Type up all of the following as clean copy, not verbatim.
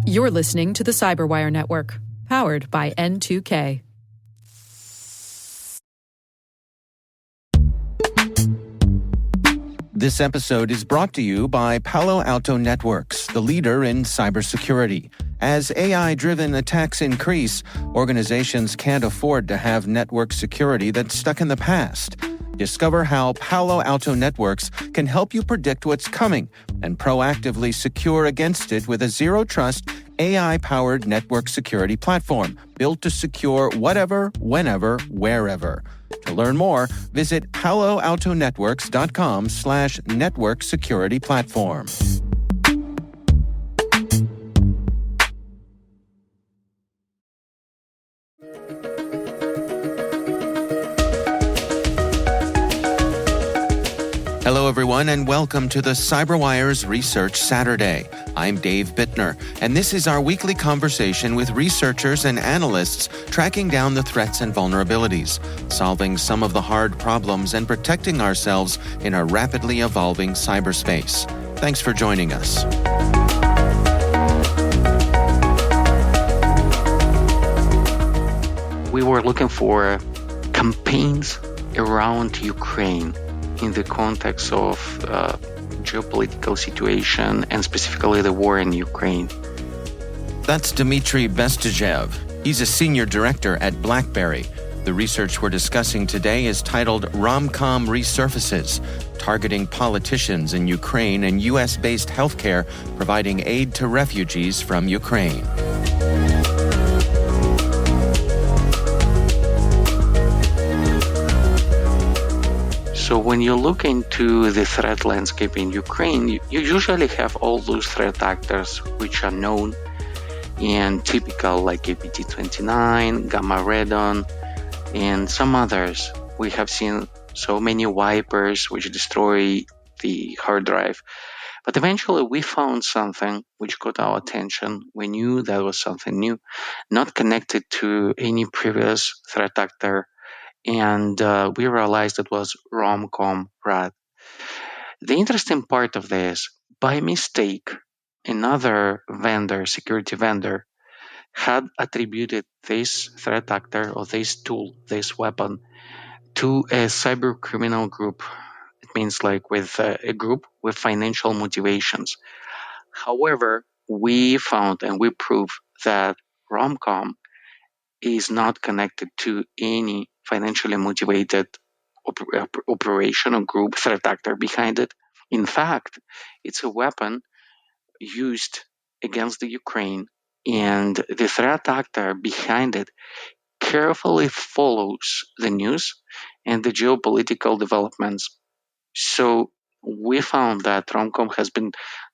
You're listening to the Cyberwire Network, powered by N2K. This episode is brought to you by Palo Alto Networks, the leader in cybersecurity. As AI-driven attacks increase, organizations can't afford to have network security that's stuck in the past. Discover how Palo Alto Networks can help you predict what's coming and proactively secure against it with a zero-trust, AI-powered network security platform built to secure whatever, whenever, wherever. To learn more, visit paloaltonetworks.com/network security platform. Hello, everyone, and welcome to the CyberWire's Research Saturday. I'm Dave Bittner, and this is our weekly conversation with researchers and analysts tracking down the threats and vulnerabilities, solving some of the hard problems, and protecting ourselves in a rapidly evolving cyberspace. Thanks for joining us. We were looking for campaigns around Ukraine in the context of geopolitical situation and specifically the war in Ukraine. That's Dmitry Bestuzhev. He's a senior director at Blackberry. The research we're discussing today is titled RomCom Resurfaces, targeting politicians in Ukraine and U.S.-based healthcare, providing aid to refugees from Ukraine. So when you look into the threat landscape in Ukraine, you usually have all those threat actors which are known and typical, like APT29, Gamma Radon, and some others. We have seen so many wipers which destroy the hard drive. But eventually we found something which caught our attention. We knew that was something new, not connected to any previous threat actor. And we realized it was RomCom RAD. The interesting part of this, by mistake, another vendor, security vendor, had attributed this threat actor or this tool, this weapon, to a cyber criminal group. It means like with a group with financial motivations. However, we found and we proved that RomCom is not connected to any financially motivated operation or group threat actor behind it. In fact, it's a weapon used against the Ukraine, and the threat actor behind it carefully follows the news and the geopolitical developments. So we found that RomCom has been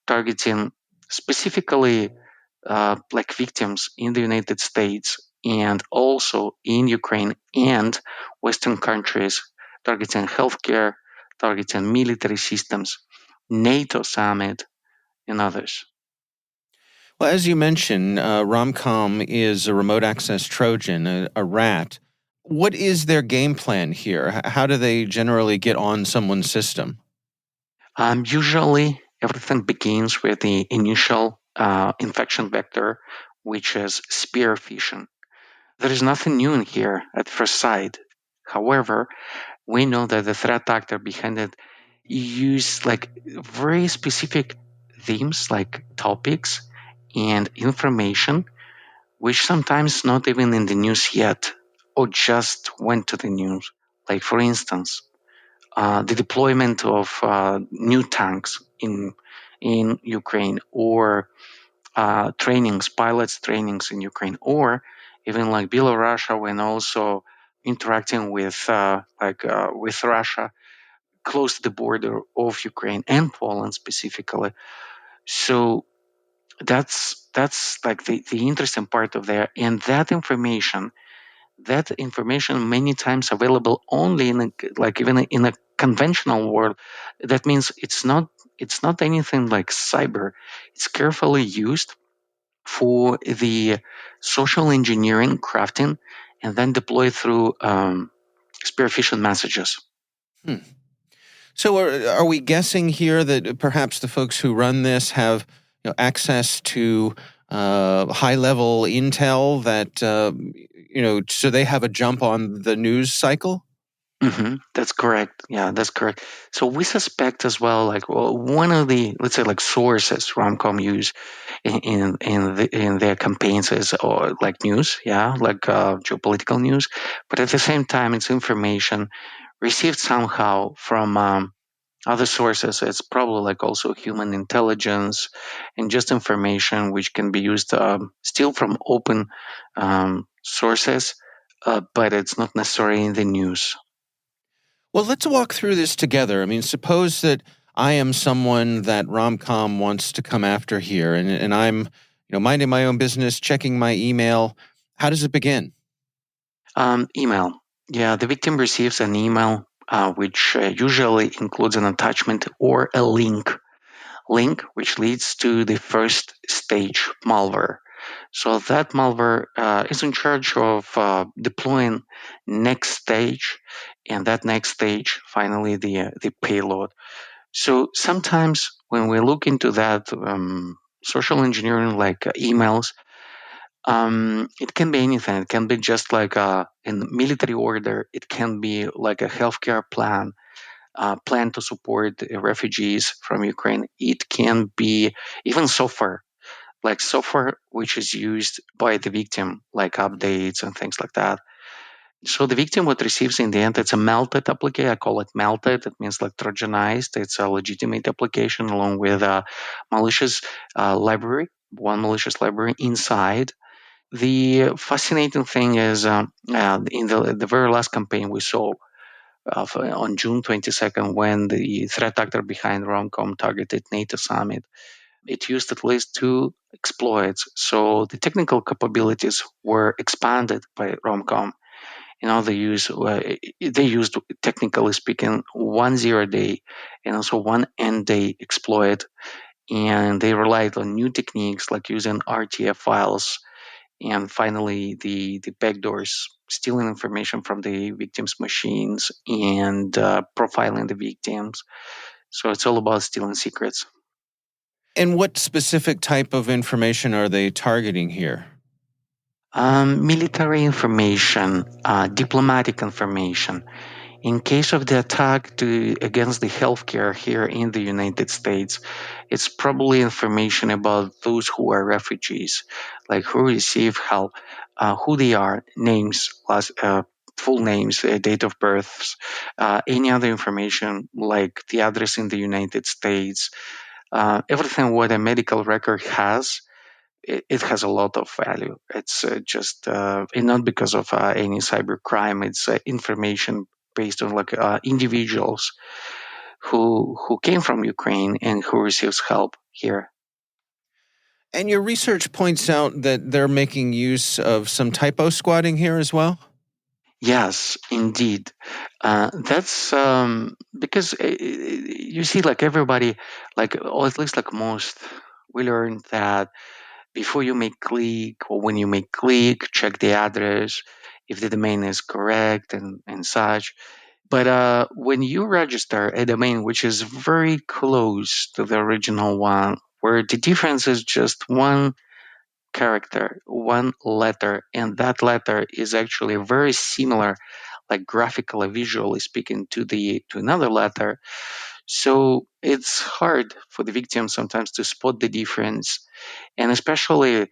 targeting specifically like victims in the United States and also in Ukraine and Western countries, targeting healthcare, targeting military systems, NATO summit, and others. Well, as you mentioned, RomCom is a remote access Trojan, a rat. What is their game plan here? How do they generally get on someone's system? Usually, everything begins with the initial infection vector, which is spear phishing. There is nothing new in here at first sight. However, we know that the threat actor behind it use like very specific themes, like topics and information, which sometimes not even in the news yet, or just went to the news. Like for instance, the deployment of new tanks in Ukraine, or pilots trainings in Ukraine, or even like Belarus when also interacting with Russia close to the border of Ukraine and Poland specifically. So that's like the interesting part of there, and that information many times available only in even in a conventional world. That means it's not anything like cyber. It's carefully used for the social engineering crafting and then deployed through spear phishing messages. So are we guessing here that perhaps the folks who run this have access to high-level intel that so they have a jump on the news cycle? That's correct. Yeah, that's correct. So we suspect as well, like one of the, let's say, like sources Romcom use in their campaigns is or like news, yeah, like geopolitical news, but at the same time, it's information received somehow from other sources. It's probably like also human intelligence and just information which can be used still from open sources, but it's not necessarily in the news. Well, let's walk through this together. I mean, suppose that I am someone that Romcom wants to come after here, and I'm, minding my own business, checking my email. How does it begin? Email. Yeah, the victim receives an email which usually includes an attachment or a link which leads to the first stage malware. So that malware is in charge of deploying next stage, and that next stage, finally, the payload. So sometimes when we look into that social engineering, like emails, it can be anything. It can be just like in military order. It can be like a healthcare plan to support refugees from Ukraine. It can be even software, like software which is used by the victim, like updates and things like that. So the victim what receives in the end, it's a melted application. I call it melted. It means like trojanized. It's a legitimate application along with a malicious library, one malicious library inside. The fascinating thing is in the very last campaign we saw on June 22nd, when the threat actor behind RomCom targeted NATO summit, it used at least two exploits. So the technical capabilities were expanded by RomCom. They used, technically speaking, one zero day and also one end day exploit, and they relied on new techniques like using RTF files, and finally the backdoors, stealing information from the victims' machines and profiling the victims. So it's all about stealing secrets. And what specific type of information are they targeting here? Military information, diplomatic information. In case of the attack against the healthcare here in the United States, it's probably information about those who are refugees, like who receive help, who they are, names, full names, date of births, any other information like the address in the United States, everything what a medical record has. It has a lot of value. It's just and not because of any cyber crime. It's information based on like individuals who came from Ukraine and who receives help here. And your research points out that they're making use of some typo squatting here as well? Yes, indeed. That's because you see, like everybody, like or at least like most, we learned that before you make click or when you make click, check the address if the domain is correct and such. But when you register a domain which is very close to the original one, where the difference is just one character, one letter, and that letter is actually very similar, like graphically, visually speaking, to another letter, so it's hard for the victim sometimes to spot the difference, and especially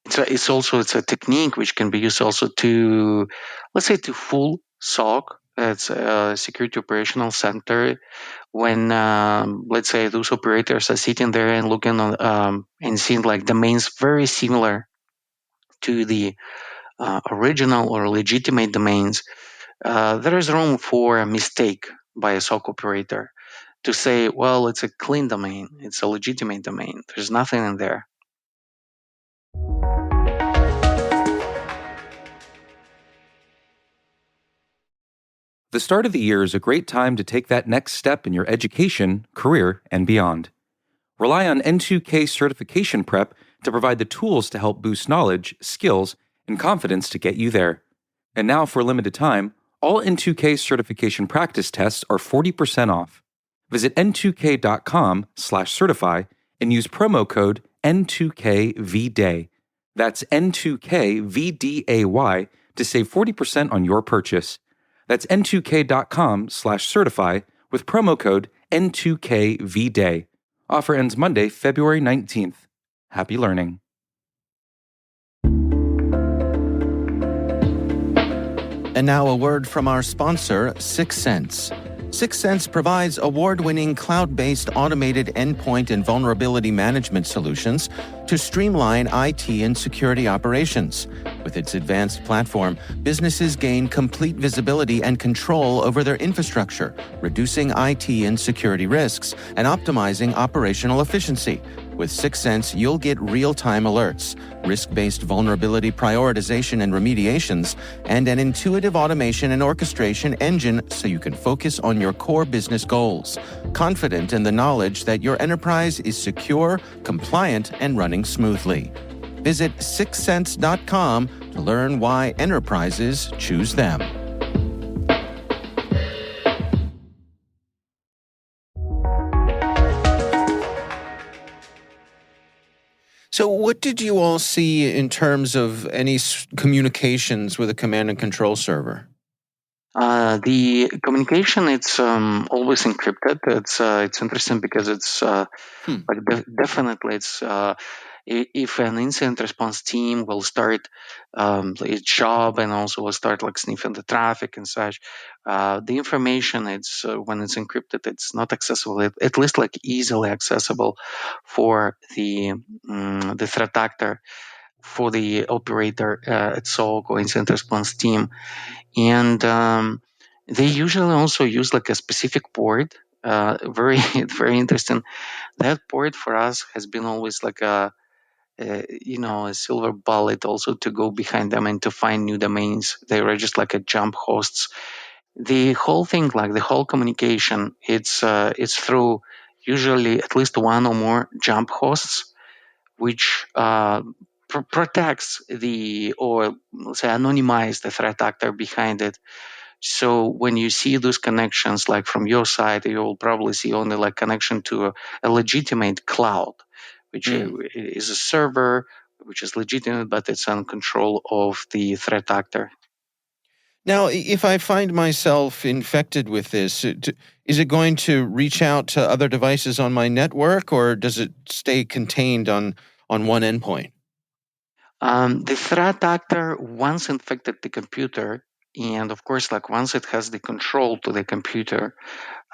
it's a technique which can be used also to, let's say, to fool SOC. That's a security operational center. When let's say those operators are sitting there and looking on and seeing like domains very similar to the original or legitimate domains, there is room for a mistake by a SOC operator to say, well, it's a clean domain, it's a legitimate domain. There's nothing in there. The start of the year is a great time to take that next step in your education, career, and beyond. Rely on N2K certification prep to provide the tools to help boost knowledge, skills, and confidence to get you there. And now, for a limited time, all N2K certification practice tests are 40% off. Visit n2k.com/certify and use promo code N2KVDAY. That's N2KVDAY to save 40% on your purchase. That's N2K.com/certify with promo code N2KVDAY. Offer ends Monday, February 19th. Happy learning. And now a word from our sponsor, 6sense. 6sense provides award-winning cloud-based automated endpoint and vulnerability management solutions to streamline IT and security operations. With its advanced platform, businesses gain complete visibility and control over their infrastructure, reducing IT and security risks and optimizing operational efficiency. With 6sense, you'll get real-time alerts, risk-based vulnerability prioritization and remediations, and an intuitive automation and orchestration engine so you can focus on your core business goals, confident in the knowledge that your enterprise is secure, compliant, and running smoothly. Visit 6sense.com to learn why enterprises choose them. So what did you all see in terms of any communications with a command and control server? The communication, it's always encrypted. It's interesting because it's definitely it's if an incident response team will start its job and also will start like sniffing the traffic and such, the information, it's when it's encrypted, it's not accessible, at least like easily accessible for the threat actor, for the operator at SOC or incident response team. And they usually also use like a specific port. Very very interesting. That port for us has been always like a silver bullet also to go behind them and to find new domains. They were just like a jump hosts. The whole thing, like the whole communication, it's through usually at least one or more jump hosts, which protects or let's say anonymize the threat actor behind it. So when you see those connections, like from your side, you will probably see only like connection to a legitimate cloud, which is a server, which is legitimate, but it's on control of the threat actor. Now, if I find myself infected with this, is it going to reach out to other devices on my network, or does it stay contained on one endpoint? The threat actor, once infected the computer, and of course, like once it has the control to the computer,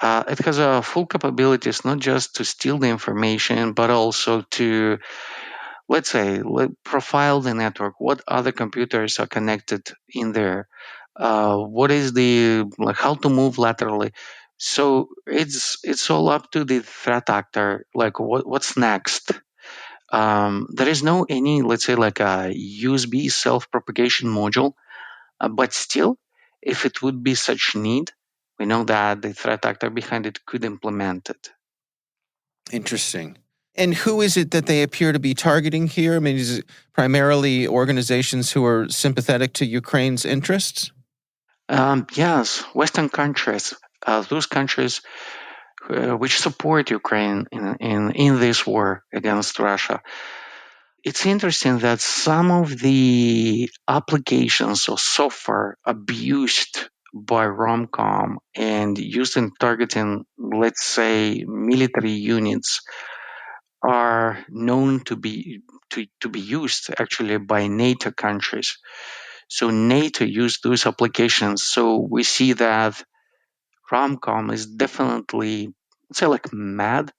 it has a full capabilities not just to steal the information, but also to, let's say, profile the network. What other computers are connected in there? What is how to move laterally? So it's all up to the threat actor. Like what's next? There is no any, let's say, like a USB self-propagation module, but still, if it would be such need, we know that the threat actor behind it could implement it. Interesting. And who is it that they appear to be targeting here? I mean, is it primarily organizations who are sympathetic to Ukraine's interests? Yes, Western countries, those countries which support Ukraine in this war against Russia. It's interesting that some of the applications or software abused by RomCom and used in targeting, let's say, military units are known to be used actually by NATO countries. So NATO used those applications. So we see that RomCom is definitely, let's say, like mad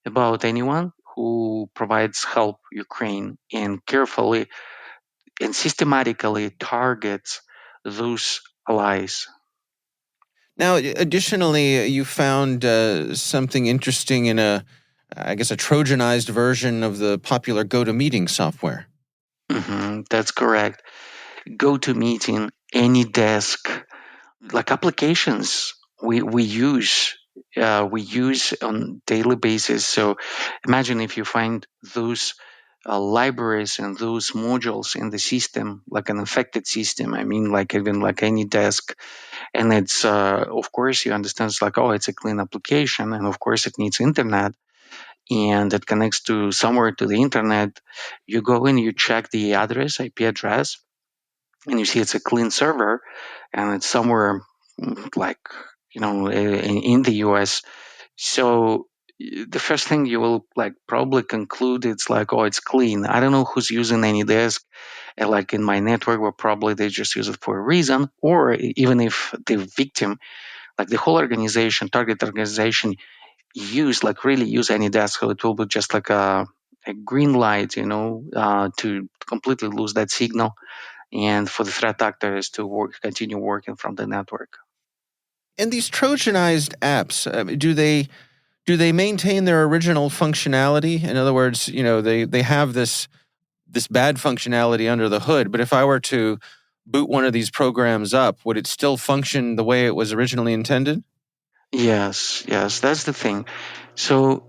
about anyone who provides help Ukraine and carefully and systematically targets those allies. Now, additionally, you found something interesting in a Trojanized version of the popular GoToMeeting software. That's correct. GoToMeeting, AnyDesk, like applications we use on daily basis. So imagine if you find those libraries and those modules in the system, like an infected system. I mean, like even like AnyDesk, and it's of course you understand it's like, oh, it's a clean application, and of course it needs internet. and it connects to somewhere to the internet, you go in, you check the address, IP address, and you see it's a clean server, and it's somewhere like in the US. So the first thing you will like probably conclude it's like, oh, it's clean. I don't know who's using any disk. And like in my network, where probably they just use it for a reason, or even if the victim, like the whole organization, target organization, really use any disk, so it will be just like a green light, to completely lose that signal, and for the threat actors to continue working from the network. And these Trojanized apps, do they maintain their original functionality? In other words, they have this bad functionality under the hood, but if I were to boot one of these programs up, would it still function the way it was originally intended? Yes, that's the thing. So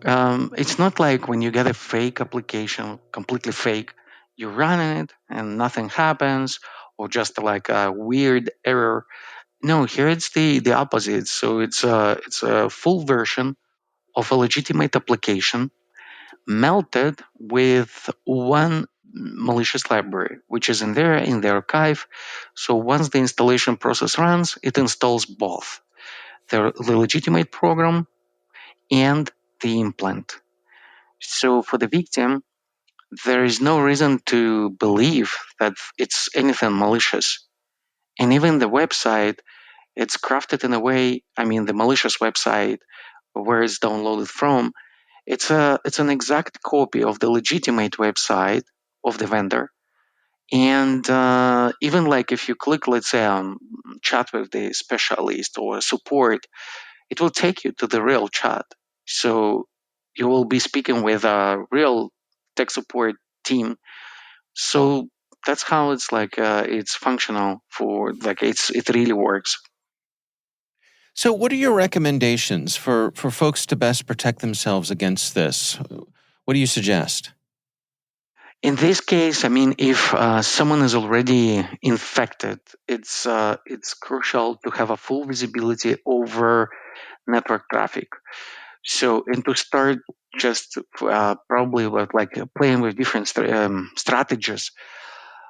it's not like when you get a fake application, completely fake, you run it and nothing happens, or just like a weird error. No, here it's the opposite. So it's a full version of a legitimate application melted with one malicious library, which is in there in the archive. So once the installation process runs, it installs both the legitimate program and the implant. So for the victim, there is no reason to believe that it's anything malicious. And even the website, it's crafted in a way, the malicious website where it's downloaded from, it's an exact copy of the legitimate website of the vendor. And even like if you click, let's say, on chat with the specialist or support, it will take you to the real chat. So you will be speaking with a real tech support team. So that's how it's like it's functional for like it really works. So, what are your recommendations for folks to best protect themselves against this? What do you suggest? In this case, if someone is already infected, it's crucial to have a full visibility over network traffic. So, and to start just probably with like playing with different strategies.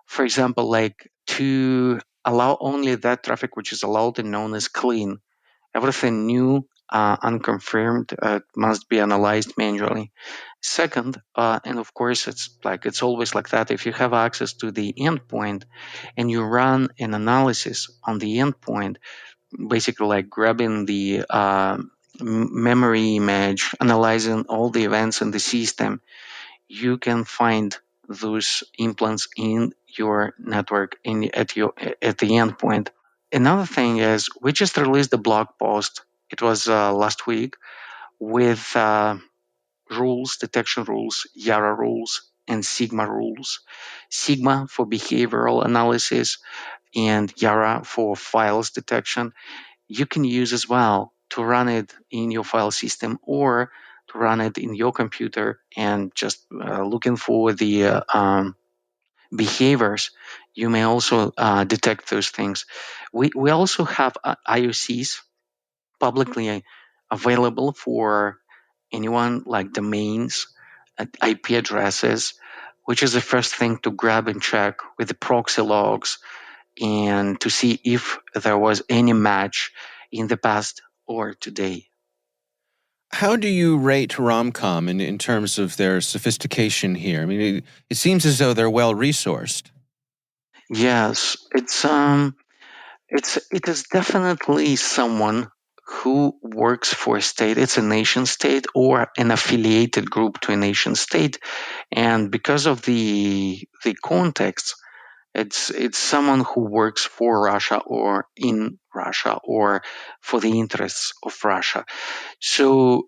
For example, like to allow only that traffic which is allowed and known as clean. Everything new, unconfirmed, must be analyzed manually. Second, and of course, it's always like that. If you have access to the endpoint and you run an analysis on the endpoint, basically like grabbing the memory image, analyzing all the events in the system, you can find those implants in your network at the endpoint. Another thing is we just released a blog post. It was last week with rules, detection rules, Yara rules, and Sigma rules. Sigma for behavioral analysis and Yara for files detection. You can use as well to run it in your file system or to run it in your computer and just looking for the behaviors. You may also detect those things. We also have IOCs publicly available for anyone, like domains, IP addresses, which is the first thing to grab and check with the proxy logs and to see if there was any match in the past or today. How do you rate RomCom in terms of their sophistication here? It seems as though they're well resourced. Yes, it is definitely someone who works for a state. It's a nation state or an affiliated group to a nation state, and because of the context, it's someone who works for Russia or in Russia or for the interests of Russia. So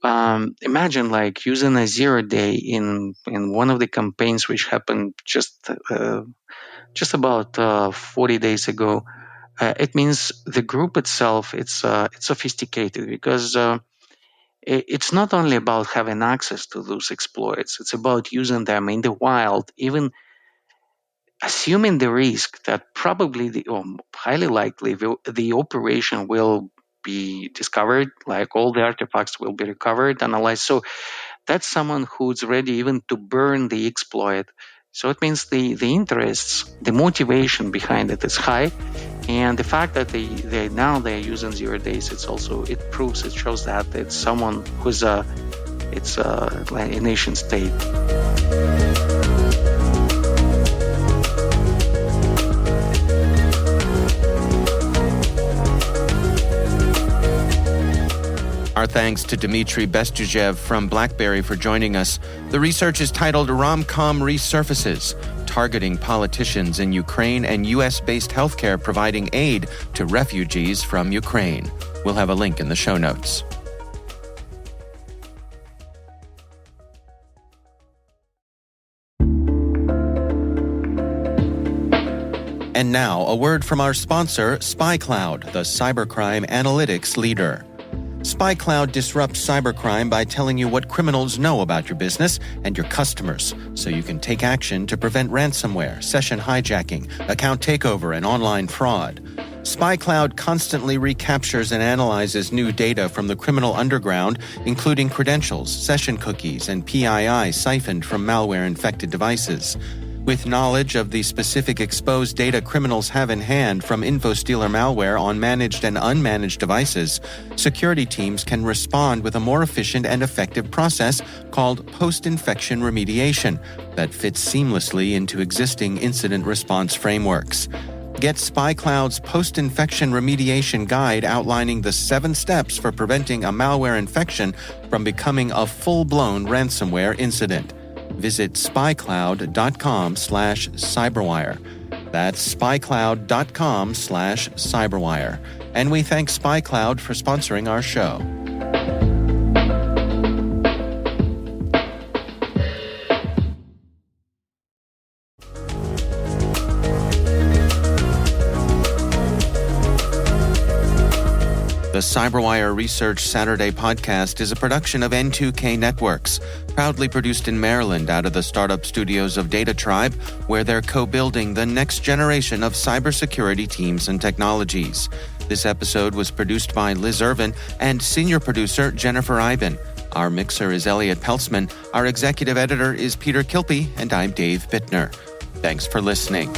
imagine like using a 0 day in one of the campaigns which happened just about 40 days ago. It means the group itself it's sophisticated because it's not only about having access to those exploits, it's about using them in the wild, even assuming the risk that probably or highly likely the operation will be discovered, like all the artifacts will be recovered, analyzed. So that's someone who's ready even to burn the exploit. So it means the interests, the motivation behind it is high, and the fact that they're using 0 days, it shows that it's someone who's a nation state. Our thanks to Dmitry Bestuzhev from Blackberry for joining us. The research is titled RomCom Resurfaces, targeting politicians in Ukraine and U.S.-based healthcare providing aid to refugees from Ukraine. We'll have a link in the show notes. And now, a word from our sponsor, SpyCloud, the cybercrime analytics leader. SpyCloud disrupts cybercrime by telling you what criminals know about your business and your customers, so you can take action to prevent ransomware, session hijacking, account takeover, and online fraud. SpyCloud constantly recaptures and analyzes new data from the criminal underground, including credentials, session cookies, and PII siphoned from malware-infected devices. With knowledge of the specific exposed data criminals have in hand from InfoStealer malware on managed and unmanaged devices, security teams can respond with a more efficient and effective process called post-infection remediation that fits seamlessly into existing incident response frameworks. Get SpyCloud's post-infection remediation guide outlining the 7 steps for preventing a malware infection from becoming a full-blown ransomware incident. Visit spycloud.com/cyberwire. That's spycloud.com/cyberwire. And we thank SpyCloud for sponsoring our show. The CyberWire Research Saturday podcast is a production of N2K Networks, proudly produced in Maryland out of the startup studios of Data Tribe, where they're co-building the next generation of cybersecurity teams and technologies. This episode was produced by Liz Irvin and senior producer Jennifer Iben. Our mixer is Elliot Peltzman. Our executive editor is Peter Kilpie, and I'm Dave Bittner. Thanks for listening.